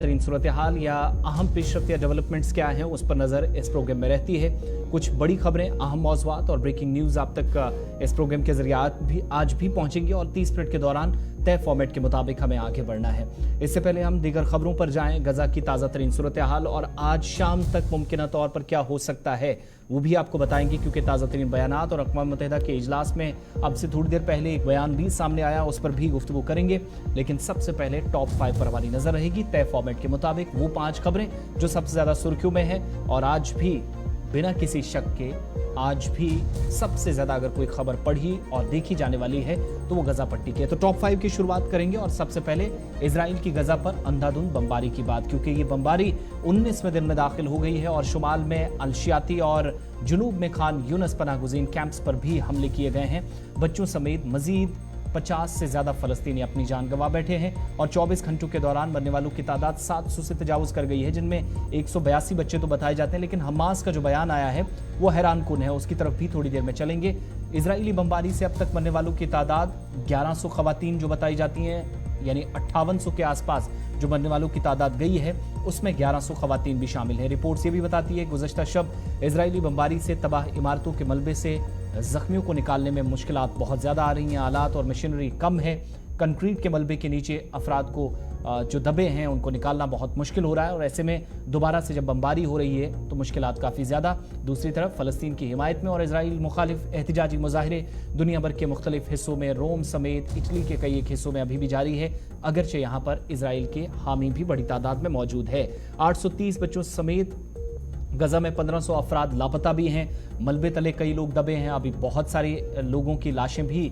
तरीन सूरत हाल या अहम पेशरफ्त या डेवलपमेंट्स क्या हैं उस पर नज़र इस प्रोग्राम में रहती है। कुछ बड़ी खबरें, अहम मौज़ूआत और ब्रेकिंग न्यूज़ आप तक इस प्रोग्राम के जरिए आज भी पहुंचेंगी और 30 मिनट के दौरान तय फॉर्मेट के मुताबिक हमें आगे बढ़ना है। इससे पहले हम दीगर खबरों पर जाएं। गजा की ताज़ा तरीन सूरत हाल और आज शाम तक मुमकिन तौर पर क्या हो सकता है वो भी आपको बताएंगे, क्योंकि ताज़ा तरीन बयानात और अक़वाम मुत्तहिदा के इजलास में अब से थोड़ी देर पहले एक बयान भी सामने आया, उस पर भी गुफ्तगू करेंगे। लेकिन सबसे पहले टॉप 5 पर हमारी नजर रहेगी तय फॉर्मेट के मुताबिक वो 5 खबरें जो सबसे ज्यादा सुर्खियों में है और आज भी बिना किसी शक के आज भी सबसे ज्यादा अगर कोई खबर पढ़ी और देखी जाने वाली है तो वो गजा पट्टी की है। तो टॉप 5 की शुरुआत करेंगे और सबसे पहले इजराइल की गजा पर अंधाधुंध बमबारी की बात, क्योंकि ये बमबारी 19वें दिन में दाखिल हो गई है और शुमाल में अलशियाती और जुनूब में खान यूनस पनाहगुज़ीन कैंप्स पर भी हमले किए गए हैं। बच्चों समेत मजीद 50 से ज्यादा फलस्तीनी अपनी जान गंवा बैठे हैं और 24 घंटों के दौरान मरने वालों की तादाद 700 से तजावुज कर गई है, जिनमें 182 बच्चे तो बताए जाते हैं। लेकिन हमास का जो बयान आया है वो हैरान कुन है, उसकी तरफ भी थोड़ी देर में चलेंगे। इजरायली बमबारी से अब तक मरने वालों की तादाद 1100 खवातीन जो बताई जाती हैं, यानी 5800 के आसपास जो मरने वालों की तादाद गई है उसमें 1100 खवातीन भी शामिल है। रिपोर्ट्स ये भी बताती है गुज़श्ता शब इजरायली बमबारी से तबाह इमारतों के मलबे से जख्मियों को निकालने में मुश्किलात बहुत ज़्यादा आ रही हैं। आलात और मशीनरी कम है। कंक्रीट के मलबे के नीचे अफराद को जो दबे हैं उनको निकालना बहुत मुश्किल हो रहा है और ऐसे में दोबारा से जब बमबारी हो रही है तो मुश्किलात काफ़ी ज़्यादा। दूसरी तरफ फ़लस्तीन की हिमायत में और इजराइल मुखालिफ एहतिजाजी मुजाहरे दुनिया भर के मुख्तलिफ हिस्सों में, रोम समेत इटली के कई एक हिस्सों में अभी भी जारी है, अगरचे यहाँ पर इजराइल के हामी भी बड़ी तादाद में मौजूद है। 830 बच्चों समेत गजा में 1500 अफराद लापता भी हैं। मलबे तले कई लोग दबे हैं। अभी बहुत सारे लोगों की लाशें भी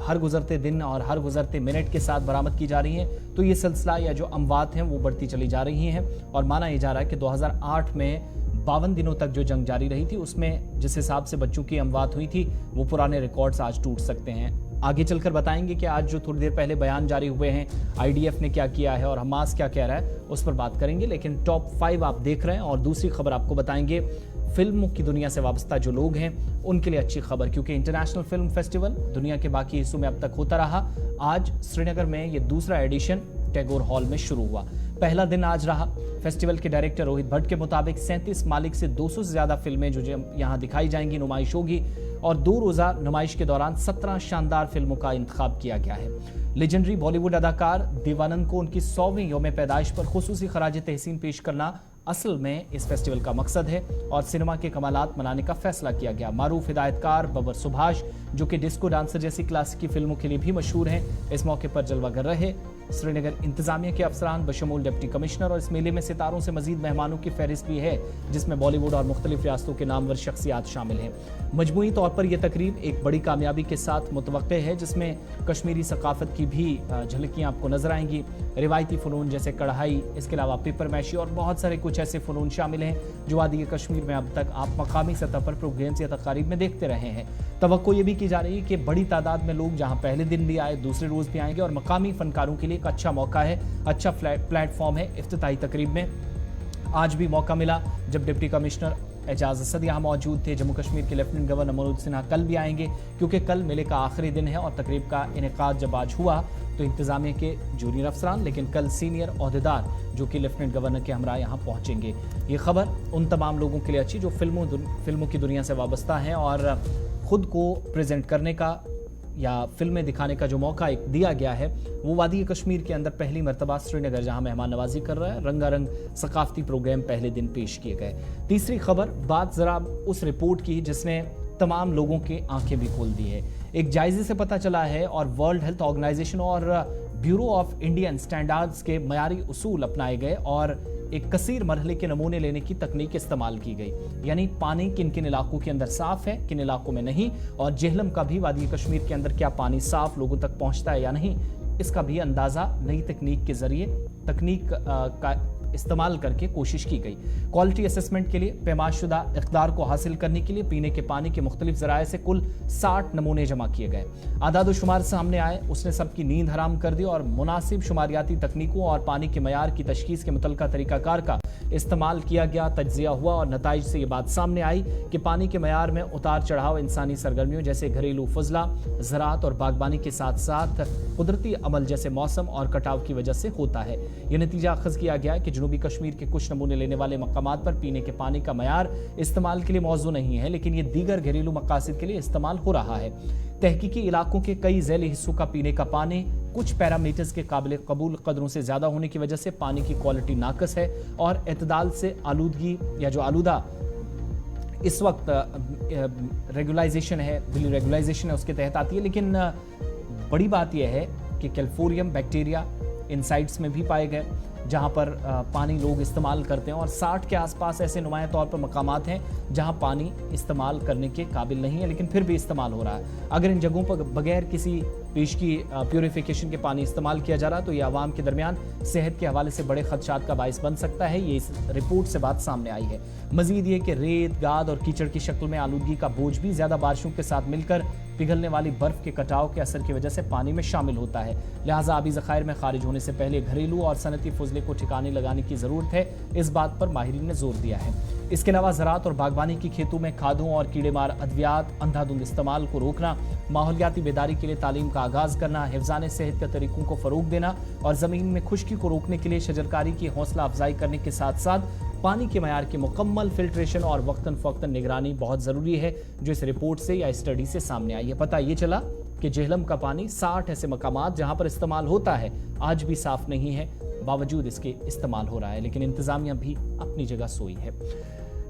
हर गुजरते दिन और हर गुजरते मिनट के साथ बरामद की जा रही हैं। तो ये सिलसिला या जो अमवात हैं वो बढ़ती चली जा रही हैं और माना यह जा रहा है कि 2008 में 52 दिनों तक जो जंग जारी रही थी उसमें जिस हिसाब से बच्चों की अमवात हुई थी वो पुराने रिकॉर्ड्स आज टूट सकते हैं। आगे चलकर बताएंगे कि आज जो थोड़ी देर पहले बयान जारी हुए हैं, आईडीएफ ने क्या किया है और हमास क्या कह रहा है उस पर बात करेंगे। लेकिन टॉप 5 आप देख रहे हैं और दूसरी खबर आपको बताएंगे फिल्मों की दुनिया से वाबस्ता जो लोग हैं उनके लिए अच्छी खबर, क्योंकि इंटरनेशनल फिल्म फेस्टिवल दुनिया के बाकी हिस्सों में अब तक होता रहा। आज श्रीनगर में ये दूसरा एडिशन टैगोर हॉल में शुरू हुआ। पहला दिन आज रहा। फेस्टिवल के डायरेक्टर रोहित भट्ट के मुताबिक 37 मालिक से 200 से ज्यादा फिल्में जो यहाँ दिखाई जाएंगी, नुमाइश होगी और 2 रोजा नुमाइश के दौरान 17 शानदार फिल्मों का इंतखाब किया गया है। लेजेंडरी बॉलीवुड अदाकार देवानंद को उनकी 100वीं यौम पैदाइश पर खुसूसी खराज तहसीन पेश करना असल में इस फेस्टिवल का मकसद है और सिनेमा के कमालात मनाने का फैसला किया गया। मारूफ हिदायतकार बबर सुभाष, जो कि डिस्को डांसर जैसी क्लासिकी फिल्मों के लिए भी मशहूर हैं, इस मौके पर जलवागर रहे। श्रीनगर इंतजामिया के अफसरान बशमूल डिप्टी कमिश्नर और इस मेले में सितारों से मजीद मेहमानों की फहरिस्त भी है, जिसमें बॉलीवुड और मुख्तलिफ रियासतों के नामवर शख्सियात शामिल हैं। मजमूई तौर पर यह तकरीब एक बड़ी कामयाबी के साथ मुतवक्के है, जिसमें कश्मीरी सकाफत की भी झलकियाँ आपको नजर आएंगी। रिवायती फ़नून जैसे कढ़ाई, इसके अलावा पेपर मैशी और बहुत सारे कुछ ऐसे फ़नून शामिल हैं जो वादी कश्मीर में अब तक आप मकामी सतह पर प्रोग्राम्स या तकारीब में देखते रहे हैं। तवक्को ये भी की जा रही है कि बड़ी तादाद में लोग जहां पहले दिन भी आए दूसरे रोज़ भी आएंगे और मकामी फनकारों के लिए एक अच्छा मौका है, अच्छा प्लेटफॉर्म है। इफ्तिताई तकरीब में आज भी मौका मिला जब डिप्टी कमिश्नर एजाज असद यहाँ मौजूद थे। जम्मू कश्मीर के लेफ्टिनेंट गवर्नर मनोज सिन्हा कल भी आएंगे, क्योंकि कल मेले का आखिरी दिन है और तकरीब का इनेकाद जब आज हुआ तो इंतजामिया के जूनियर अफसरान, लेकिन कल सीनियर ओहदेदार जो कि लेफ्टिनेंट गवर्नर के हमरा यहाँ पहुँचेंगे। ये खबर उन तमाम लोगों के लिए अच्छी जो फिल्मों की दुनिया से वाबस्ता हैं और खुद को प्रेजेंट करने का या फिल्में दिखाने का जो मौका एक दिया गया है वो वादी कश्मीर के अंदर पहली मरतबा श्रीनगर जहां मेहमान नवाजी कर रहा है, रंगारंग सकाफती प्रोग्राम पहले दिन पेश किए गए। तीसरी खबर, बात जरा उस रिपोर्ट की जिसने तमाम लोगों की आंखें भी खोल दी है। एक जायजे से पता चला है और वर्ल्ड हेल्थ ऑर्गेनाइजेशन और ब्यूरो ऑफ इंडियन स्टैंडर्ड्स के मयारी उसूल अपनाए गए और एक कसीर मरहले के नमूने लेने की तकनीक इस्तेमाल की गई, यानी पानी किन किन इलाकों के अंदर साफ है, किन इलाकों में नहीं, और जेहलम का भी वादी कश्मीर के अंदर क्या पानी साफ लोगों तक पहुंचता है या नहीं, इसका भी अंदाजा नई तकनीक के जरिए तकनीक का इस्तेमाल करके कोशिश की गई। क्वालिटी असेसमेंट के लिए पैमाशुदा इक़दार को हासिल करने के लिए पीने के पानी के मुख्तलिफ ज़राए से कुल 60 नमूने जमा किए गए। आदाद शुमार सामने आए, उसने सबकी नींद हराम कर दी और मुनासिब शुमारियाती तकनीकों और पानी के मयार की तशखीस के मुतल्लिका तरीकाकार का इस्तेमाल किया गया, तज्जिया हुआ और नताइज से ये बात सामने आई कि पानी के मयार में उतार चढ़ाव इंसानी सरगर्मियों जैसे घरेलू फजला, ज़राअत और बागबानी के साथ साथ कुदरती अमल जैसे मौसम और कटाव की वजह से होता है। यह नतीजा अखज़ किया गया कि जनूबी कश्मीर के कुछ नमूने लेने वाले मकामात पर पीने के पानी का मयार इस्तेमाल के लिए मौजू नहीं है, लेकिन ये दीगर घरेलू मकासद के लिए इस्तेमाल हो रहा है। तहकीकी इलाकों के कई ज़ैली हिस्सों का पीने का पानी कुछ पैरामीटर्स के काबिल कबूल कदरों से ज़्यादा होने की वजह से पानी की क्वालिटी नाकस है और एतदाल से आलूदगी या जो आलूदा इस वक्त रेगुलाइजेशन है, दिल्ली रेगुलाइजेशन है, उसके तहत आती है। लेकिन बड़ी बात यह है कि कैल्फोरियम बैक्टीरिया इन साइट्स में भी पाए गए जहां पर पानी लोग इस्तेमाल करते हैं और 60 के आसपास ऐसे नुमाया तौर पर मकामात हैं जहां पानी इस्तेमाल करने के काबिल नहीं है, लेकिन फिर भी इस्तेमाल हो रहा है। अगर इन जगहों पर बगैर किसी पेशगी प्यूरिफिकेशन के पानी इस्तेमाल किया जा रहा है तो ये आवाम के दरमियान सेहत के हवाले से बड़े खदशात का बाइस बन सकता है। ये इस रिपोर्ट से बात सामने आई है। मजीद ये कि रेत, गाद और कीचड़ की शक्ल में आलूदगी का बोझ भी ज़्यादा बारिशों के साथ मिलकर पिघलने वाली बर्फ के कटाव के असर की वजह से पानी में शामिल होता है। लिहाजा आबी ज़खायर में खारिज होने से पहले घरेलू और सनती फजले को ठिकाने लगाने की ज़रूरत है, इस बात पर माहिरीन ने जोर दिया है। इसके अलावा ज़राअत और बागबानी की खेतों में खादों और कीड़े मार अद्वियात अंधाधुंध इस्तेमाल को रोकना, माहौलियाती बेदारी के लिए तालीम का आगाज़ करना, हिफ्ज़ान सेहत के तरीकों को फ़रोग देना और ज़मीन में खुश्की को रोकने के लिए शजरकारी की हौसला अफजाई करने के साथ साथ पानी के मयार की मुकम्मल फिल्ट्रेशन और वक्तन फ़वक्तन निगरानी बहुत ज़रूरी है, जो इस रिपोर्ट से या स्टडी से सामने आई है। पता ये चला कि जेहलम का पानी 60 ऐसे मकामात जहां पर इस्तेमाल होता है आज भी साफ नहीं है, बावजूद इसके इस्तेमाल हो रहा है, लेकिन इंतज़ामिया भी अपनी जगह सोई है।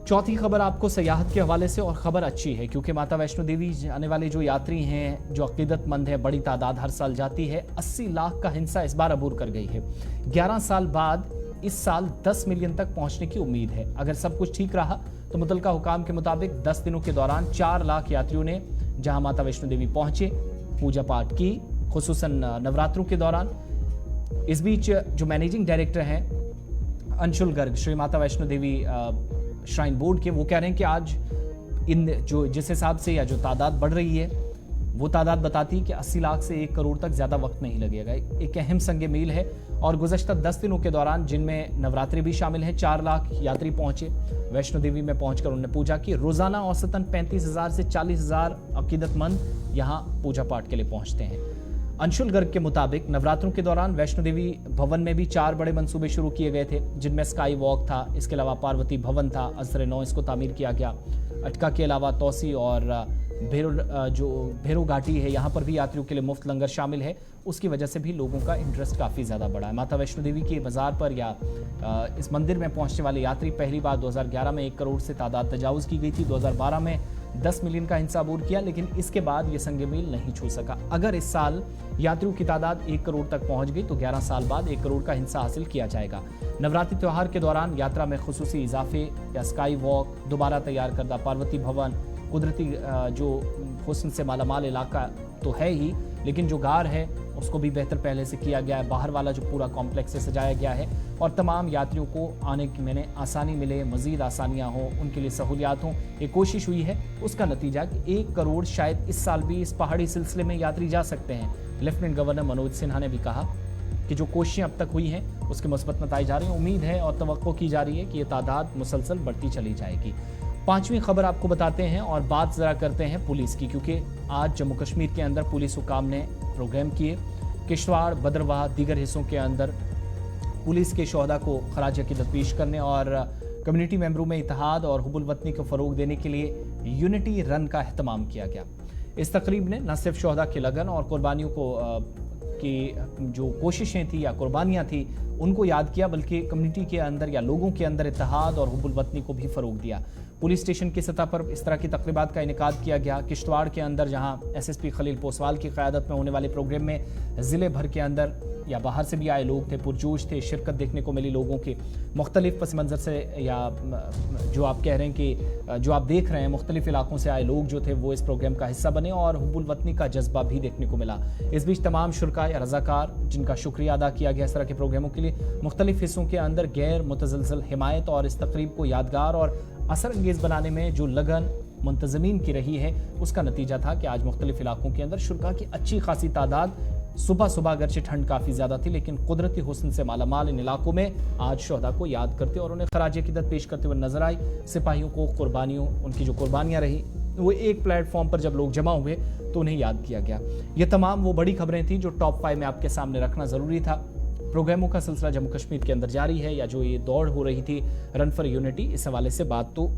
चौथी खबर आपको सयाहत के हवाले से, और खबर अच्छी है क्योंकि माता वैष्णो देवी आने वाले जो यात्री हैं, जो अकीदतमंद है, बड़ी तादाद हर साल जाती है। 80 लाख का हिस्सा इस बार अबूर कर गई है। 11 साल बाद इस साल 10 मिलियन तक पहुंचने की उम्मीद है। अगर सब कुछ ठीक रहा तो मुतल्लिका हुकाम के मुताबिक 10 दिनों के दौरान 4 लाख यात्रियों ने जहां माता वैष्णो देवी पहुंचे, पूजा पाठ की, खुसूसन नवरात्रों के दौरान। इस बीच जो मैनेजिंग डायरेक्टर हैं अंशुल गर्ग श्री माता वैष्णो देवी श्राइन बोर्ड के, वो कह रहे हैं कि आज इन जो जिस हिसाब से या जो तादाद बढ़ रही है वो तादाद बताती है कि 80 लाख से 1 करोड़ तक ज़्यादा वक्त नहीं लगेगा। एक अहम संग मील है और गुज़श्ता 10 दिनों के दौरान, जिनमें नवरात्रि भी शामिल हैं, 4 लाख यात्री पहुंचे वैष्णो देवी में। पहुंचकर उन्होंने पूजा की। रोज़ाना औसतन 35,000 से 40,000 अकीदतमंद यहाँ पूजा पाठ के लिए पहुंचते हैं। अंशुल गर्ग के मुताबिक नवरात्रों के दौरान वैष्णो देवी भवन में भी 4 बड़े मंसूबे शुरू किए गए थे, जिनमें स्काई वॉक था, इसके अलावा पार्वती भवन था, असर 9 इसको तामीर किया गया। अटका के अलावा तौसी और भैरो घाटी है, यहाँ पर भी यात्रियों के लिए मुफ्त लंगर शामिल है। उसकी वजह से भी लोगों का इंटरेस्ट काफ़ी ज़्यादा बढ़ा है। माता वैष्णो देवी के बाज़ार पर या इस मंदिर में पहुँचने वाले यात्री पहली बार 2011 में 1 करोड़ से तादाद तजावुज़ की गई थी। 2012 में 10 मिलियन का हिस्सा अबूर किया, लेकिन इसके बाद ये संग मील नहीं छू सका। अगर इस साल यात्रियों की तादाद 1 करोड़ तक पहुंच गई तो 11 साल बाद 1 करोड़ का हिस्सा हासिल किया जाएगा। नवरात्रि त्यौहार के दौरान यात्रा में खुसूसी इजाफे या स्काई वॉक, दोबारा तैयार करदा पार्वती भवन, कुदरती जो हुस्न से मालामाल इलाका तो है ही, लेकिन जो गार है उसको भी बेहतर पहले से किया गया है। बाहर वाला जो पूरा कॉम्प्लेक्स से सजाया गया है और तमाम यात्रियों को आने की मैंने आसानी मिले, मज़ीद आसानियाँ हों, उनके लिए सहूलियात हों, ये कोशिश हुई है। उसका नतीजा कि 1 करोड़ शायद इस साल भी इस पहाड़ी सिलसिले में यात्री जा सकते हैं। लेफ्टिनेंट गवर्नर मनोज सिन्हा ने भी कहा कि जो कोशिशें अब तक हुई हैं उसके मुस्बत नतीजे जा रहे हैं। उम्मीद है और तवक्को की जा रही है कि ये तादाद मुसलसल बढ़ती चली जाएगी। 5वीं खबर आपको बताते हैं और बात ज़रा करते हैं पुलिस की, क्योंकि आज जम्मू कश्मीर के अंदर पुलिस हुकाम ने प्रोग्राम किए। किश्तवाड़, भद्रवाह, दीगर हिस्सों के अंदर पुलिस के शोहदा को खराज अकीदत पेश करने और कम्युनिटी मेंबरों में इत्तेहाद और हुब्बुल वतनी को फ़रोग देने के लिए यूनिटी रन का अहतमाम किया गया। इस तकरीब ने न सिर्फ शोहदा की लगन और कुर्बानियों को की जो कोशिशें थी या कुर्बानियाँ थी उनको याद किया, बल्कि कम्युनिटी के अंदर या लोगों के अंदर इत्तेहाद और हुब्बुल वतनी को भी फ़रोग दिया। पुलिस स्टेशन की सतह पर इस तरह की तकरीबात का इनेकाद किया गया। किश्तवाड़ के अंदर जहां SSP खलील पोसवाल की क़यादत में होने वाले प्रोग्राम में ज़िले भर के अंदर या बाहर से भी आए लोग थे, पुरजोश थे, शिरकत देखने को मिली लोगों के मुख्तलिफ पस मंज़र से, या जो आप कह रहे हैं कि जो आप देख रहे हैं मुख्तलिफ इलाकों से आए लोग जो थे वो इस प्रोग्राम का हिस्सा बने और हुब्बुल वतनी का जज्बा भी देखने को मिला। इस बीच तमाम शुरका या रज़ाकार जिनका शुक्रिया अदा किया गया इस तरह के प्रोग्रामों के लिए, के मुख्तलिफ हिस्सों के अंदर गैर मुतसलसल हिमायत और इस तकरीब को यादगार और असर अंगेज बनाने में जो लगन मुंतजमीन की रही है, उसका नतीजा था कि आज मुख्तलिफ इलाकों के अंदर शुरका की अच्छी खासी तादाद, सुबह सुबह अगरचे ठंड काफ़ी ज़्यादा थी लेकिन कुदरती हुस्न से मालामाल इन इलाकों में आज शोहदा को याद करते और उन्हें खराज अकीदत पेश करते हुए नजर आई। सिपाहियों को उनकी जो कुर्बानियाँ रही, वो एक प्लेटफॉर्म पर जब लोग जमा हुए तो उन्हें याद किया गया। ये तमाम वो बड़ी खबरें थी जो टॉप 5 में आपके सामने रखना ज़रूरी था। प्रोग्रामों का सिलसिला जम्मू कश्मीर के अंदर जारी है, या जो ये दौड़ हो रही थी रन फॉर यूनिटी, इस हवाले से बात तो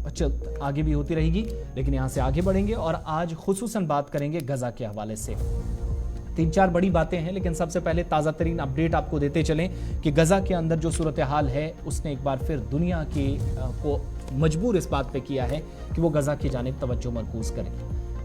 आगे भी होती रहेगी, लेकिन यहाँ से आगे बढ़ेंगे और आज खुसूसन बात करेंगे गजा के हवाले से। 3-4 बड़ी बातें हैं, लेकिन सबसे पहले ताज़ा तरीन अपडेट आपको देते चलें कि गजा के अंदर जो सूरत हाल है उसने एक बार फिर दुनिया को मजबूर इस बात पे किया है कि वो गजा की जानिब तवज्जो मरकूज करें।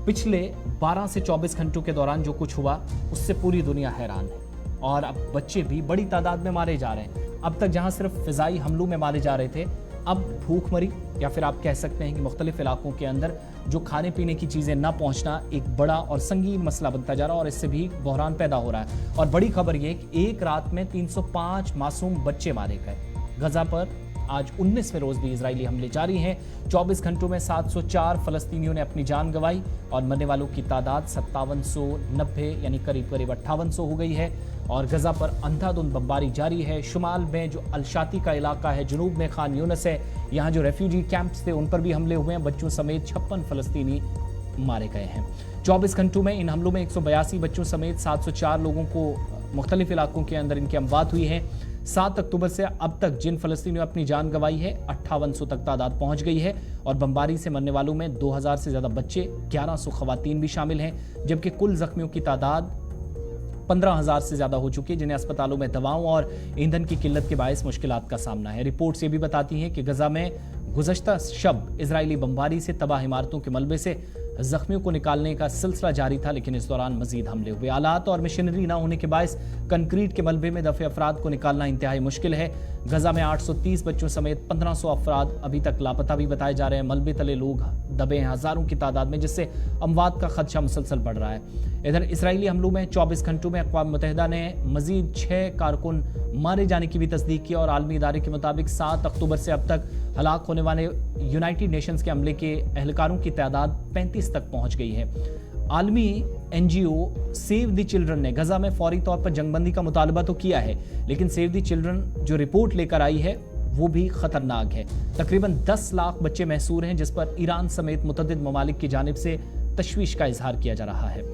पिछले 12 से 24 घंटों के दौरान जो कुछ हुआ उससे पूरी दुनिया हैरान है और अब बच्चे भी बड़ी तादाद में मारे जा रहे हैं। अब तक जहां सिर्फ फिजाई हमलों में मारे जा रहे थे, अब भूखमरी या फिर आप कह सकते हैं कि मुख्तलिफ इलाकों के अंदर जो खाने पीने की चीज़ें ना पहुंचना एक बड़ा और संगीन मसला बनता जा रहा है और इससे भी बहरान पैदा हो रहा है। और बड़ी खबर ये कि एक रात में 305 मासूम बच्चे मारे गए। गजा पर आज 19वें रोज भी इजरायली हमले जारी हैं। 24 घंटों में 704 फलस्तीनियों ने अपनी जान गंवाई और मरने वालों की तादाद 5790 यानी करीब 5800 हो गई है। और गजा पर अंधाधुंध बमबारी जारी है। शुमाल में जो अलशाती का इलाका है, जुनूब में खान यूनस है, यहाँ जो रेफ्यूजी कैंप्स थे उन पर भी हमले हुए हैं। बच्चों समेत 56 फलस्तीनी मारे गए हैं। 24 घंटों में इन हमलों में 182 बच्चों समेत 704 लोगों को मुख्तलिफ इलाकों के अंदर इनकी अमवात हुई है। 7 अक्टूबर से अब तक जिन फलस्तीनियों ने अपनी जान गंवाई है 5800 तक तादाद पहुंच गई है और बमबारी से मरने वालों में 2000 से ज़्यादा बच्चे, 1100 खवातीन भी शामिल हैं, जबकि कुल जख्मियों की तादाद 15,000 से ज़्यादा हो चुकी है, जिन्हें अस्पतालों में दवाओं और ईंधन की किल्लत के बायस मुश्किलात का सामना है। रिपोर्ट्स ये भी बताती हैं कि गजा में गुज़श्ता शब इजरायली बमबारी से तबाह इमारतों के मलबे से जख्मियों को निकालने का सिलसिला जारी था, लेकिन इस दौरान मजीद हमले हुए। आलात और मशीनरी न होने के बायस कंक्रीट के मलबे में दफे अफराद को निकालना इंतहाई मुश्किल है। गजा में 830 बच्चों समेत 1500 अफराद अभी तक लापता भी बताए जा रहे हैं। मलबे तले लोग दबे हैं हजारों की तादाद में, जिससे अमवात का खदशा मुसलसल बढ़ रहा है। इधर इसराइली हमलों में 24 घंटों में अक़वाम मुत्तहिदा ने मजीद 6 कारकुन मारे जाने की भी तस्दीक की और आलमी इदारे के मुताबिक 7 अक्टूबर से अब तक हलाक होने वाले यूनाइटेड नेशंस के अमले के एहलकारों की तादाद 35 तक पहुंच गई है। आलमी NGO सेव द चिल्ड्रन ने गजा में फौरी तौर पर जंगबंदी का मुतालबा तो किया है, लेकिन सेव द चिल्ड्रन जो रिपोर्ट लेकर आई है वो भी खतरनाक है। तकरीबन 10 लाख बच्चे महसूर हैं, जिस पर ईरान समेत मुतअद्दिद ममालिक की जानिब से तशवीश का इजहार किया जा रहा है।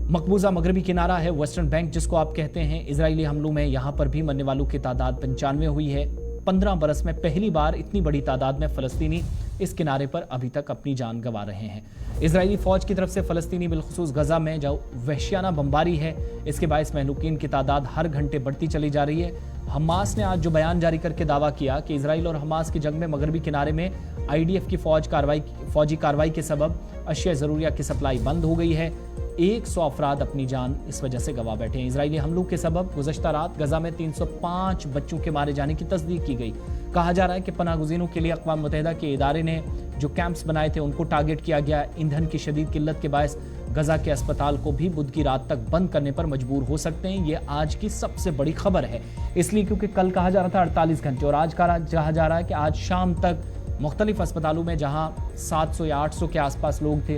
मकबूजा मगरबी किनारा है, वेस्टर्न बैंक जिसको आप कहते हैं, इजरायली हमलों में यहाँ पर भी मरने वालों की तादाद 95 हुई है। 15 बरस में पहली बार इतनी बड़ी तादाद में फलस्तीनी इस किनारे पर अभी तक अपनी जान गंवा रहे हैं। इजरायली फौज की तरफ से फलस्तीनी बिलखुसूस गजा में जो वहशियाना बमबारी है, इसके बायस महलूकीन की तादाद हर घंटे बढ़ती चली जा रही है। हमास ने आज जो बयान जारी करके दावा किया कि इजराइल और हमास की जंग में मगरबी किनारे में IDF की फौजी कार्रवाई के सबब अशिया ज़रूरिया की सप्लाई बंद हो गई है। 100 अफराद अपनी जान इस वजह से गंवा बैठे हैं। इजरायली हमलों के सबब गुज़श्ता रात गजा में 305 बच्चों के मारे जाने की तस्दीक की गई। कहा जा रहा है कि पनाहगज़ीनों के लिए अक़वाम मुत्तहिदा के इदारे ने जो कैंप्स बनाए थे उनको टारगेट किया गया। ईंधन की शदीद किल्लत के बायस गजा के अस्पताल को भी बुध की रात तक बंद करने पर मजबूर हो सकते हैं। ये आज की सबसे बड़ी खबर है, इसलिए क्योंकि कल कहा जा रहा था 48 घंटे और आज कहा जा रहा है कि आज शाम तक मुख्तलिफ अस्पतालों में जहां 700 या 800 के आसपास लोग थे,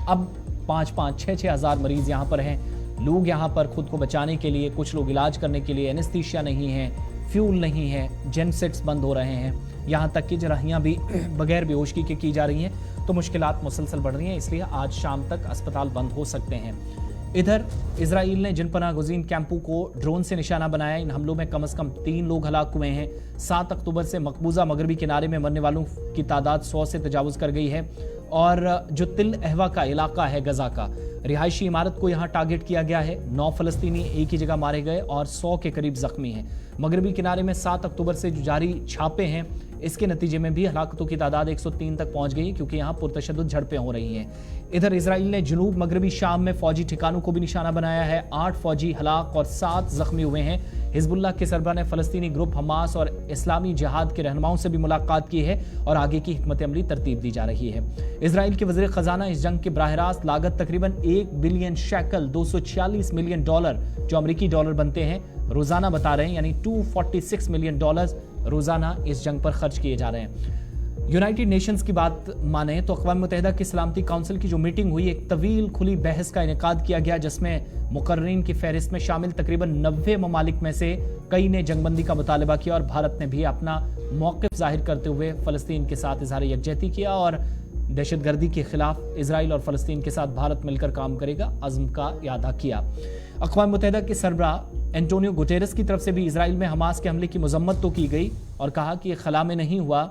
अब 5-5, 6-6 हज़ार मरीज यहाँ पर हैं। लोग यहाँ पर खुद को बचाने के लिए, कुछ लोग इलाज करने के लिए, एनेस्थीसिया नहीं है, फ्यूल नहीं है, जेनसेट्स बंद हो रहे हैं, यहाँ तक कि जराहियाँ भी बगैर बेहोशगी के की जा रही हैं, तो मुश्किलात मुसलसल बढ़ रही हैं। इसलिए आज शाम तक अस्पताल बंद हो सकते हैं। इधर इजराइल ने जिन पनाहगज़ीन कैंपों को ड्रोन से निशाना बनाया, इन हमलों में कम से कम 3 लोग हलाक हुए हैं। 7 अक्टूबर से मकबूजा मगरबी किनारे में मरने वालों की तादाद 100 से तजावुज कर गई है। और जो तिल अहवा का इलाका है गजा का, रिहायशी इमारत को यहाँ टारगेट किया गया है। 9 फलस्तीनी एक ही जगह मारे गए और 100 के करीब जख्मी हैं। मगरबी किनारे में 7 अक्टूबर से जो जारी छापे हैं, इसके नतीजे में भी हलाकतों की तादाद 103 तक पहुंच गई, क्योंकि यहाँ पुरतशद्दुद झड़पें हो रही हैं। इधर इजराइल ने जनूब मगरबी शाम में फौजी ठिकानों को भी निशाना बनाया है। 8 फौजी हलाक और 7 जख्मी हुए हैं। हिजबुल्लाह के सरबराह ने फलस्तीनी ग्रुप हमास और इस्लामी जिहाद के रहनुमाओं से भी मुलाकात की है और आगे की हिकमत अमली तरतीब दी जा रही है। इजराइल के वज़ीर ख़जाना इस जंग की बराह रास्त लागत तकरीबन $1 बिलियन शैकल $246 मिलियन जो अमरीकी डॉलर बनते हैं रोजाना बता रहे हैं, यानी $246 मिलियन रोजाना इस जंग पर खर्च किए जा रहे हैं। यूनाइटेड नेशंस की बात माने तो अक़वाम मुत्तहिदा की सलामती काउंसिल की जो मीटिंग हुई, एक तवील खुली बहस का इनेकाद किया गया, जिसमें मुकर्रीन की फहरिस्त में शामिल तकरीबन 90 ममालिक में से कई ने जंगबंदी का मुतालबा किया और भारत ने भी अपना मौक़िफ़ जाहिर करते हुए फ़लस्तीन के साथ इज़हार यकजहती किया और दहशतगर्दी के खिलाफ इजराइल और फ़लस्तीन के साथ भारत मिलकर काम करेगा अज़्म का इआदा किया। अक़वाम मुत्तहिदा के सरबराह एंटोनियो गुटेरेस की तरफ से भी इजराइल में हमास के हमले की मज़म्मत तो की गई और कहा कि ये खला में नहीं हुआ।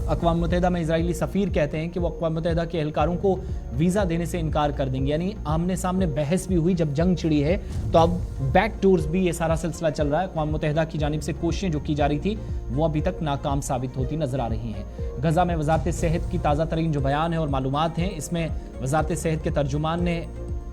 अक़वाम मुत्तहिदा में इजरायली सफ़ीर कहते हैं कि वो अक़वाम मुत्तहिदा के एहलकारों को वीज़ा देने से इनकार कर देंगे, यानी आमने सामने बहस भी हुई जब जंग छिड़ी है, तो अब बैक डोर्स भी ये सारा सिलसिला चल रहा है। अक़वाम मुत्तहिदा की जानिब से कोशिशें जो की जा रही थी वो अभी तक नाकाम साबित होती नजर आ रही हैं। गजा में वज़ारत सेहत की ताज़ा तरीन जो बयान है और मालूमात हैं, इसमें वज़ारत सेहत के तर्जुमान ने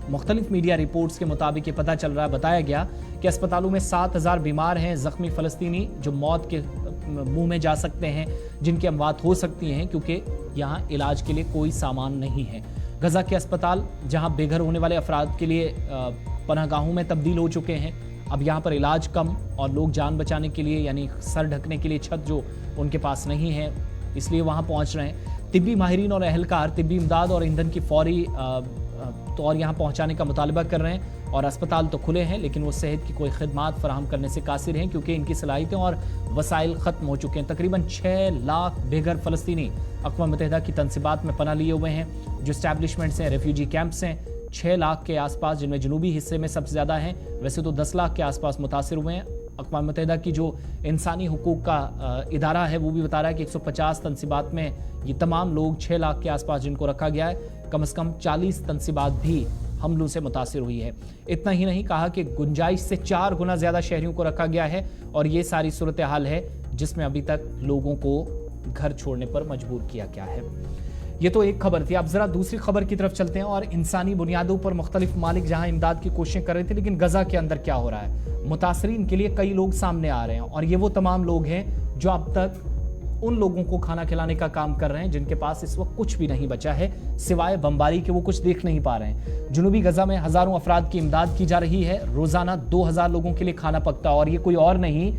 मुख्तलिफ मीडिया रिपोर्ट्स के मुताबिक ये पता चल रहा है, बताया गया कि अस्पतालों में 7,000 बीमार हैं, ज़ख्मी फ़लस्तीनी जो मौत के मुंह में जा सकते हैं, जिनकी अमवात हो सकती हैं क्योंकि यहाँ इलाज के लिए कोई सामान नहीं है। गजा के अस्पताल जहाँ बेघर होने वाले अफराद के लिए पनाहगाहों में तब्दील हो चुके हैं, अब यहाँ पर इलाज कम और लोग जान बचाने के लिए यानी सर ढकने के लिए छत जो उनके पास नहीं है, इसलिए वहाँ पहुँच रहे हैं। तिब्बी माहिरीन और अहलकार तिब्बी इमदाद और ईंधन की फौरी तौर यहाँ पहुँचाने का मुतालबा कर रहे हैं और अस्पताल तो खुले हैं लेकिन वो सेहत की कोई खिदमात फराहम करने से कासिर हैं क्योंकि इनकी सलाहियतें और वसाइल ख़त्म हो चुके हैं। तकरीबन 6 लाख बेघर फ़लस्तीनी अक़वाम मुत्तहिदा की तनसीबात में पनाह लिए हुए हैं, जो इस्टेब्लिशमेंट्स हैं, रेफ्यूजी कैंप्स हैं, 6 लाख के आसपास, जिनमें जनूबी हिस्से में सबसे ज़्यादा हैं। वैसे तो 10 लाख के आसपास मुतासिर हुए हैं। अक़वाम मुत्तहिदा की जो इंसानी हुकूक का इदारा है वो भी बता रहा है कि 150 तनसीबात में ये तमाम लोग 6 लाख के आसपास जिनको रखा गया है, कम से कम 40 तनसीबात भी हमलों से मुतासिर हुई है। इतना ही नहीं, कहा कि गुंजाइश से 4 गुना ज़्यादा शहरियों को रखा गया है और ये सारी सूरत हाल है जिसमें अभी तक लोगों को घर छोड़ने पर मजबूर किया गया है। ये तो एक खबर थी। अब जरा दूसरी खबर की तरफ चलते हैं और इंसानी बुनियादों पर मुख्तलिफ मालिक जहां इमदाद की कोशिशें कर रहे थे, लेकिन गजा के अंदर क्या हो रहा है, मुतासरीन के लिए कई लोग सामने आ रहे हैं और ये वो तमाम लोग हैं जो अब तक उन लोगों को खाना खिलाने का काम कर रहे हैं जिनके पास इस वक्त कुछ भी नहीं बचा है सिवाय बमबारी के, वो कुछ देख नहीं पा रहे हैं। जनूबी गजा में हजारों अफराद की इमदाद की जा रही है, रोजाना 2000 लोगों के लिए खाना पकता और ये कोई और नहीं,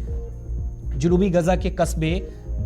जनूबी गजा के कस्बे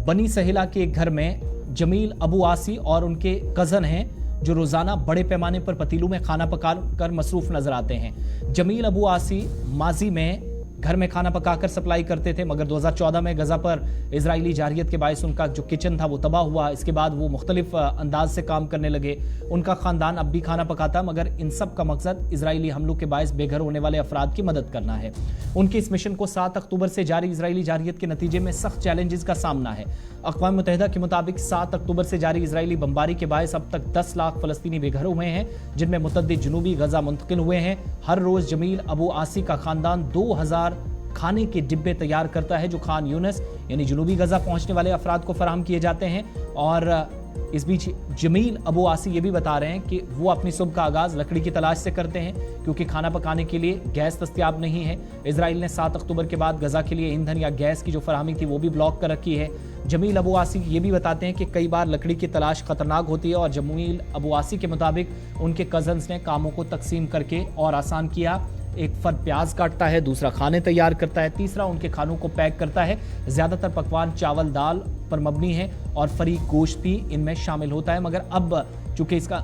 बनी सहेला के एक घर में जमील अबू आसी और उनके कजन हैं जो रोजाना बड़े पैमाने पर पतीलों में खाना पका कर मसरूफ नजर आते हैं। जमील अबू आसी माजी में घर में खाना पकाकर सप्लाई करते थे, मगर 2014 में गजा पर इजरायली जारियत के बायस उनका जो किचन था वो तबाह हुआ। इसके बाद वो मुख्तलिफ अंदाज से काम करने लगे। उनका खानदान अब भी खाना पकाता, मगर इन सब का मकसद इजरायली हमलों के बायस बेघर होने वाले अफराद की मदद करना है। उनके इस मिशन को 7 अक्टूबर से जारी इजरायली जारियत के नतीजे में सख्त चैलेंजेस का सामना है। अक़वाम मुत्तहिदा के मुताबिक 7 अक्टूबर से जारी इजरायली बमबारी के बायस अब तक 10 लाख फ़लस्तीनी बेघर हुए हैं, जिनमें मुतअद्दिद जनूबी गजा मुंतकिल हुए हैं। हर रोज़ जमील अबू आसी का खानदान 2000 खाने के डिब्बे तैयार करता है जो खान यूनिस यानी जनूबी गजा पहुंचने वाले अफराद को फराहम किए जाते हैं। और इस बीच जमील अबू आसी ये भी बता रहे हैं कि वो अपनी सुबह का आगाज़ लकड़ी की तलाश से करते हैं क्योंकि खाना पकाने के लिए गैस दस्तयाब नहीं है। इजराइल ने 7 अक्टूबर के बाद गजा के लिए ईंधन या गैस की जो फराहमी थी वो भी ब्लॉक कर रखी है। जमील अबू आसी ये भी बताते हैं कि कई बार लकड़ी की तलाश खतरनाक होती है और जमील अबू आसी के मुताबिक उनके कजन्स ने कामों को तकसीम करके और आसान किया। एक फर्द प्याज काटता है, दूसरा खाने तैयार करता है, तीसरा उनके खानों को पैक करता है। ज़्यादातर पकवान चावल दाल पर मबनी है और फरीक गोश्त भी इनमें शामिल होता है, मगर अब चूँकि इसका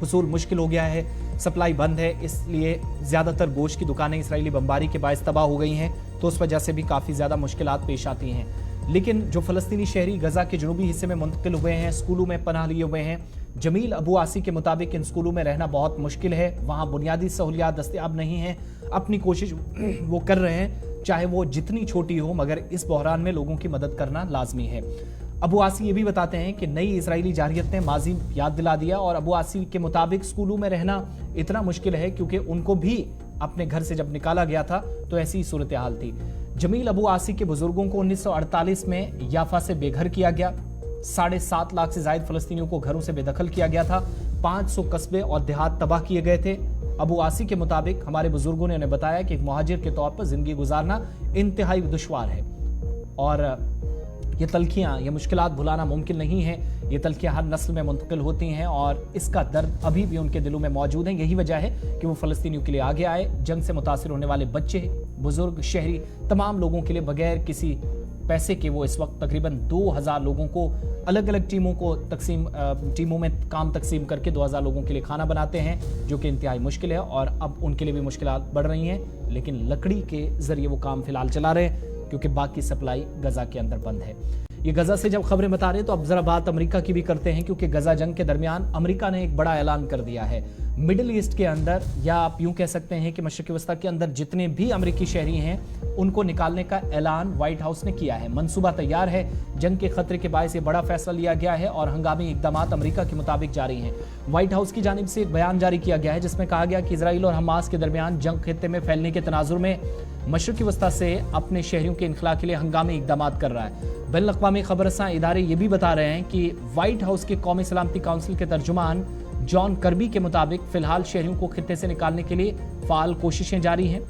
हुसूल मुश्किल हो गया है, सप्लाई बंद है, इसलिए ज़्यादातर गोश्त की दुकानें इसराइली बमबारी के बायस तबाह हो गई हैं, तो उस वजह से भी काफ़ी ज़्यादा मुश्किलात पेश आती हैं। लेकिन जो फ़लस्तीनी शहरी गजा के जनूबी हिस्से में मुंतकिल हुए हैं, स्कूलों में पनाह लिए हुए हैं, जमील अबू आसी के मुताबिक इन स्कूलों में रहना बहुत मुश्किल है, वहाँ बुनियादी सहूलियात दस्तयाब नहीं हैं। अपनी कोशिश वो कर रहे हैं, चाहे वो जितनी छोटी हो, मगर इस बहरान में लोगों की मदद करना लाजमी है। अबू आसी ये भी बताते हैं कि नई इजरायली जारियत ने माजी याद दिला दिया और अबू आसी के मुताबिक स्कूलों में रहना इतना मुश्किल है क्योंकि उनको भी अपने घर से जब निकाला गया था तो ऐसी ही सूरत हाल थी। जमील अबू आसी के बुजुर्गों को 1948 में याफा से बेघर किया गया। 7.5 लाख से ज्यादा फलस्तीनियों को घरों से बेदखल किया गया था। 500 कस्बे और देहात तबाह किए गए थे। अबू आसी के मुताबिक हमारे बुजुर्गों ने उन्हें बताया कि एक मुहाजिर के तौर पर जिंदगी गुजारना इंतहाई दुश्वार है और ये तलखियाँ, ये मुश्किलात भुलाना मुमकिन नहीं है। ये तलखियाँ हर नस्ल में मुंतकिल होती हैं और इसका दर्द अभी भी उनके दिलों में मौजूद है। यही वजह है कि वो फ़लस्तीनियों के लिए आगे आए। जंग से मुतासिर होने वाले बच्चे बुजुर्ग, शहरी, तमाम लोगों के लिए बगैर किसी पैसे के वो इस वक्त तकरीबन 2000 लोगों को अलग अलग टीमों में काम तकसीम करके 2000 लोगों के लिए खाना बनाते हैं, जो कि इंतहाई मुश्किल है और अब उनके लिए भी मुश्किलात बढ़ रही हैं। लेकिन लकड़ी के जरिए वो काम फिलहाल चला रहे हैं क्योंकि बाकी सप्लाई गजा के अंदर बंद है। ये गजा से जब खबरें बता रहे हैं तो अब जरा बात अमेरिका की भी करते हैं, क्योंकि गजा जंग के दरमियान अमेरिका ने एक बड़ा ऐलान कर दिया है। मिडिल ईस्ट के अंदर, या आप यूं कह सकते हैं कि मशरक़ी वस्ती के अंदर जितने भी अमेरिकी शहरी हैं उनको निकालने का ऐलान व्हाइट हाउस ने किया है। मंसूबा तैयार है। जंग के खतरे के बायस ये बड़ा फैसला लिया गया है और हंगामी इकदाम अमेरिका के मुताबिक जारी हैं। व्हाइट हाउस की जानिब से एक बयान जारी किया गया है जिसमें कहा गया कि इजराइल और हमास के दरमियान जंग खित्ते में फैलने के तनाजुर में मशरक़ी वस्ती से अपने शहरियों के इनखला के लिए हंगामी इकदाम कर रहा है। बैनुल-अक़वामी खबरसां इदारे ये भी बता रहे हैं कि व्हाइट हाउस के कौमी सलामती काउंसिल के तर्जुमान जॉन कर्बी के मुताबिक फिलहाल शहरियों को खित्ते से निकालने के लिए फाल कोशिशें जारी हैं।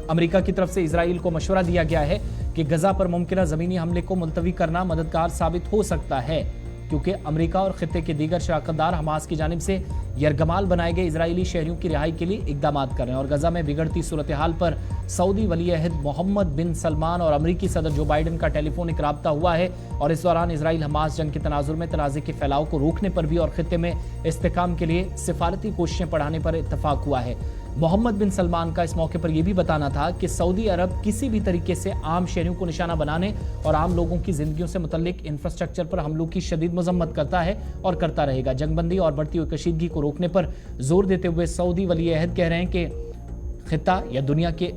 अमेरिका की तरफ से इजराइल को मशवरा दिया गया है कि गजा पर मुमकिन जमीनी हमले को मुलतवी करना मददगार साबित हो सकता है, क्योंकि अमेरिका और खित्ते के दीगर शराकतदार हमास की जानिब से यरगमाल बनाए गए इजरायली शहरियों की रिहाई के लिए इकदाम कर रहे हैं। और गजा में बिगड़ती सूरत हाल पर सऊदी वली अहद मोहम्मद बिन सलमान और अमरीकी सदर जो बाइडन का टेलीफोनिक राब्ता हुआ है और इस दौरान इजराइल हमास जंग के तनाजुर में तनाज़े के फैलाव को रोकने पर भी और खित्ते में इस्तेहकाम के लिए सिफारती कोशिशें बढ़ाने पर इत्तफाक हुआ है। मोहम्मद बिन सलमान का इस मौके पर यह भी बताना था कि सऊदी अरब किसी भी तरीके से आम शहरियों को निशाना बनाने और आम लोगों की जिंदगियों से मुतल्लिक इंफ्रास्ट्रक्चर पर हमलों की शदीद मजम्मत करता है और करता रहेगा। जंगबंदी और बढ़ती हुई कशीदगी को रोकने पर जोर देते हुए सऊदी वली अहद कह रहे हैं कि खित्ता या दुनिया के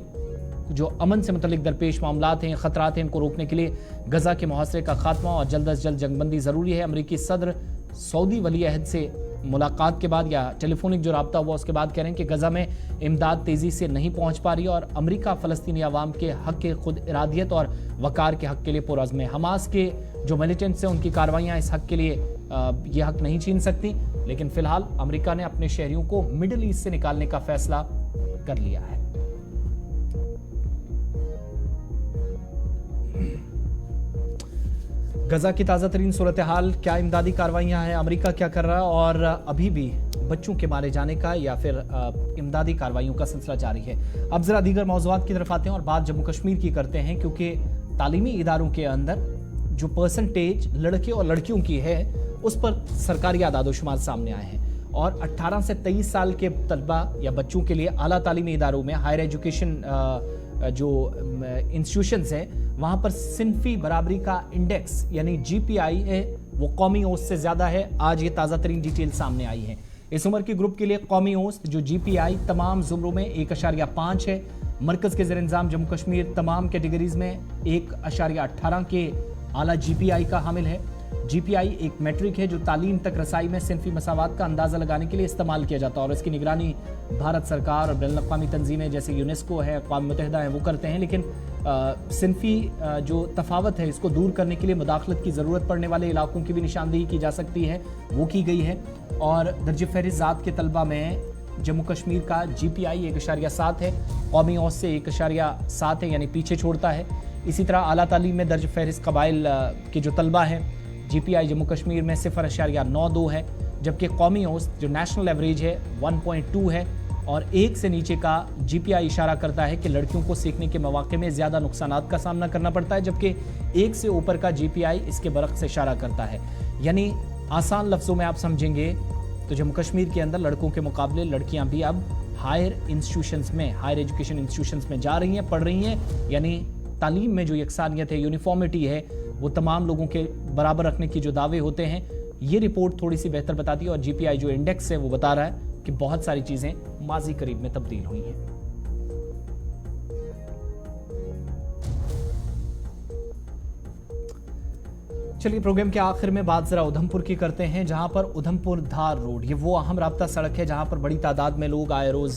जो अमन से मुतल्लिक दरपेश मामलात हैं, खतरात हैं, इनको रोकने के लिए गजा के मुहासरे का खात्मा और जल्द अज जल्द जंगबंदी जरूरी है। अमरीकी सदर सऊदी वली अहद से मुलाकात के बाद या टेलीफोनिक जो राब्ता हुआ उसके बाद कह रहे हैं कि गजा में इमदाद तेजी से नहीं पहुंच पा रही और अमेरिका फ़लस्तीनी अवाम के हक के खुद इरादियत और वकार के हक के लिए पुरअज़्म है। हमास के जो मिलिटेंट्स हैं उनकी कार्रवाइयाँ इस हक के लिए ये हक नहीं छीन सकती, लेकिन फिलहाल अमेरिका ने अपने शहरियों को मिडिल ईस्ट से निकालने का फैसला कर लिया है। गजा की ताज़ा तरीन सूरत हाल, क्या इमदादी कार्रवाइयाँ हैं, अमेरिका क्या कर रहा है और अभी भी बच्चों के मारे जाने का या फिर इमदादी कार्रवाइयों का सिलसिला जारी है। अब जरा दीगर मौज़ूआत की तरफ आते हैं और बात जम्मू कश्मीर की करते हैं, क्योंकि तालीमी इदारों के अंदर जो परसेंटेज लड़के और लड़कियों की है उस पर सरकारी आदाद-ओ-शुमार सामने आए हैं और 18 से 23 साल के तलबा या बच्चों के लिए आला तालीमी इदारों में हायर एजुकेशन जो इंस्टीट्यूशंस हैं वहाँ पर सिनफी बराबरी का इंडेक्स यानी GPI है वो कौमी औसत से ज़्यादा है। आज ये ताज़ा तरीन डिटेल सामने आई है। इस उम्र के ग्रुप के लिए कौमी औसत जो GPI तमाम ज़ुमरों में 1.5 है। मरकज़ के ज़ेर इंतज़ाम जम्मू कश्मीर तमाम कैटेगरीज में 1.18 के आला GPI का हामिल है। GPI एक मैट्रिक है जो तालीम तक रसाई में सिनफी मसावात का अंदाज़ा लगाने के लिए इस्तेमाल किया जाता है और इसकी निगरानी भारत सरकार और बैनुल-अक़वामी तंजीमें जैसे यूनेस्को है, अक़वाम मुत्तहिदा है, वो करते हैं। लेकिन सिनफी जो तफावत है इसको दूर करने के लिए मुदाखलत की ज़रूरत पड़ने वाले इलाकों की भी निशानदेही की जा सकती है, वो की गई है। और दर्ज फ़हरिस्त ज़ात के तलबा में जम्मू कश्मीर का GPI 1.7 है, कौमी औसत से 1.7 है, यानी पीछे छोड़ता है। इसी तरह आला तालीम में दर्ज फ़हरिस्त कबाइल के जो तलबा हैं GPI जम्मू कश्मीर में 0.92 है, जबकि कौमी औसत जो नेशनल एवरेज है 1.2 है और 1 से नीचे का GPI इशारा करता है कि लड़कियों को सीखने के मौके में ज़्यादा नुकसानात का सामना करना पड़ता है, जबकि 1 से ऊपर का GPI इसके बरक्स इशारा करता है। यानी आसान लफ्ज़ों में आप समझेंगे तो जम्मू कश्मीर के अंदर लड़कों के मुकाबले लड़कियां भी अब हायर इंस्टीट्यूशंस में, हायर एजुकेशन इंस्टीट्यूशंस में जा रही हैं, पढ़ रही हैं। यानी तालीम में जो यकसानियत है, यूनिफॉर्मिटी है, वो तमाम लोगों के बराबर रखने की जो दावे होते हैं, ये रिपोर्ट थोड़ी सी बेहतर बताती है। और GPI जो इंडेक्स है वो बता रहा है कि बहुत सारी चीज़ें माजी करीब में तब्दील हुई हैं। चलिए प्रोग्राम के आखिर में बात जरा उधमपुर की करते हैं, जहां पर उधमपुर धार रोड ये वो अहम राब्ता सड़क है जहां पर बड़ी तादाद में लोग आए रोज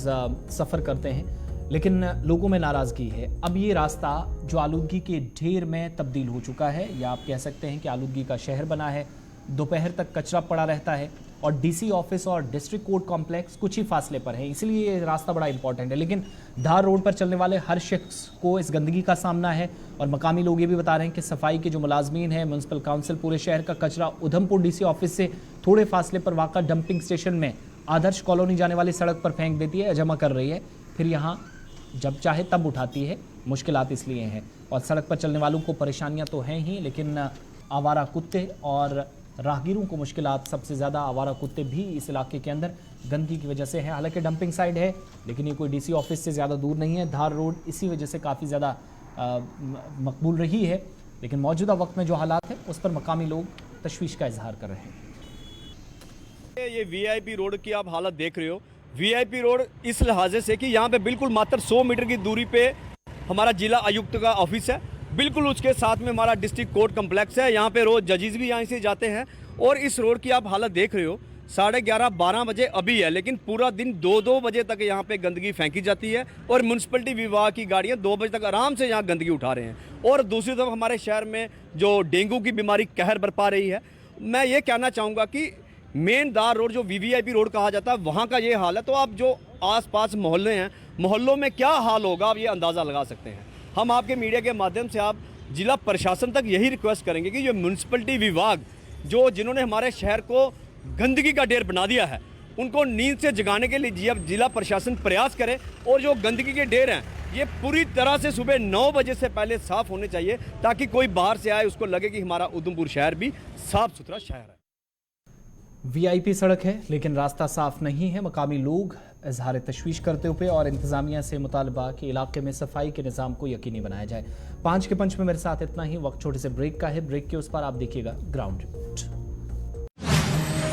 सफ़र करते हैं, लेकिन लोगों में नाराज़गी है। अब ये रास्ता जो आलूदगी के ढेर में तब्दील हो चुका है, या आप कह सकते हैं कि आलूदगी का शहर बना है। दोपहर तक कचरा पड़ा रहता है और DC ऑफिस और डिस्ट्रिक्ट कोर्ट कॉम्प्लेक्स कुछ ही फासले पर है, इसलिए ये रास्ता बड़ा इंपॉर्टेंट है। लेकिन धार रोड पर चलने वाले हर शख्स को इस गंदगी का सामना है और मकामी लोग ये भी बता रहे हैं कि सफाई के जो मुलाजमीन हैं, म्यूनसिपल काउंसिल पूरे शहर का कचरा उधमपुर DC ऑफिस से थोड़े फासले पर वाक़ा डंपिंग स्टेशन में आदर्श कॉलोनी जाने वाली सड़क पर फेंक देती है, जमा कर रही है, फिर यहाँ जब चाहे तब उठाती है। मुश्किलात इसलिए हैं और सड़क पर चलने वालों को परेशानियां तो हैं ही, लेकिन आवारा कुत्ते और राहगीरों को मुश्किलात सबसे ज़्यादा आवारा कुत्ते भी इस इलाके के अंदर गंदगी की वजह से है। हालांकि डंपिंग साइड है, लेकिन ये कोई डीसी ऑफिस से ज़्यादा दूर नहीं है। धार रोड इसी वजह से काफ़ी ज़्यादा मकबूल रही है, लेकिन मौजूदा वक्त में जो हालात हैं उस पर मकामी लोग तशवीश का इजहार कर रहे हैं। ये वीआईपी रोड की आप हालत देख रहे हो। वीआईपी रोड इस लिहाजे से कि यहाँ पे बिल्कुल मात्र 100 मीटर की दूरी पे हमारा जिला आयुक्त का ऑफिस है, बिल्कुल उसके साथ में हमारा डिस्ट्रिक्ट कोर्ट कम्प्लेक्स है। यहाँ पे रोज जजेस भी यहाँ से जाते हैं और इस रोड की आप हालत देख रहे हो। 11:30-12 बजे अभी है, लेकिन पूरा दिन 2-2 बजे तक यहाँ पे गंदगी फेंकी जाती है और म्यूनसिपलिटी विभाग की गाड़ियाँ 2 बजे तक आराम से यहाँ गंदगी उठा रहे हैं। और दूसरी तरफ हमारे शहर में जो डेंगू की बीमारी कहर बरपा रही है, मैं ये कहना चाहूँगा कि मेन दार रोड जो वीवीआईपी रोड कहा जाता है वहाँ का ये हाल है, तो आप जो आसपास मोहल्ले हैं, मोहल्लों में क्या हाल होगा आप ये अंदाज़ा लगा सकते हैं। हम आपके मीडिया के माध्यम से आप जिला प्रशासन तक यही रिक्वेस्ट करेंगे कि जो म्यूनसिपलिटी विभाग जिन्होंने हमारे शहर को गंदगी का ढेर बना दिया है, उनको नींद से जगाने के लिए जिला प्रशासन प्रयास करे और जो गंदगी के ढेर हैं ये पूरी तरह से सुबह 9 बजे से पहले साफ़ होने चाहिए, ताकि कोई बाहर से आए उसको लगे कि हमारा उधमपुर शहर भी साफ़ सुथरा शहर है। वीआईपी सड़क है, लेकिन रास्ता साफ नहीं है। मकामी लोग इजहार तशवीश करते हुए और इंतजामिया से मुतालबा कि इलाके में सफाई के निज़ाम को यकीनी बनाया जाए। 5 के पंच में मेरे साथ इतना ही। वक्त छोटे से ब्रेक का है। ब्रेक के उस पर आप देखिएगा ग्राउंड रिपोर्ट।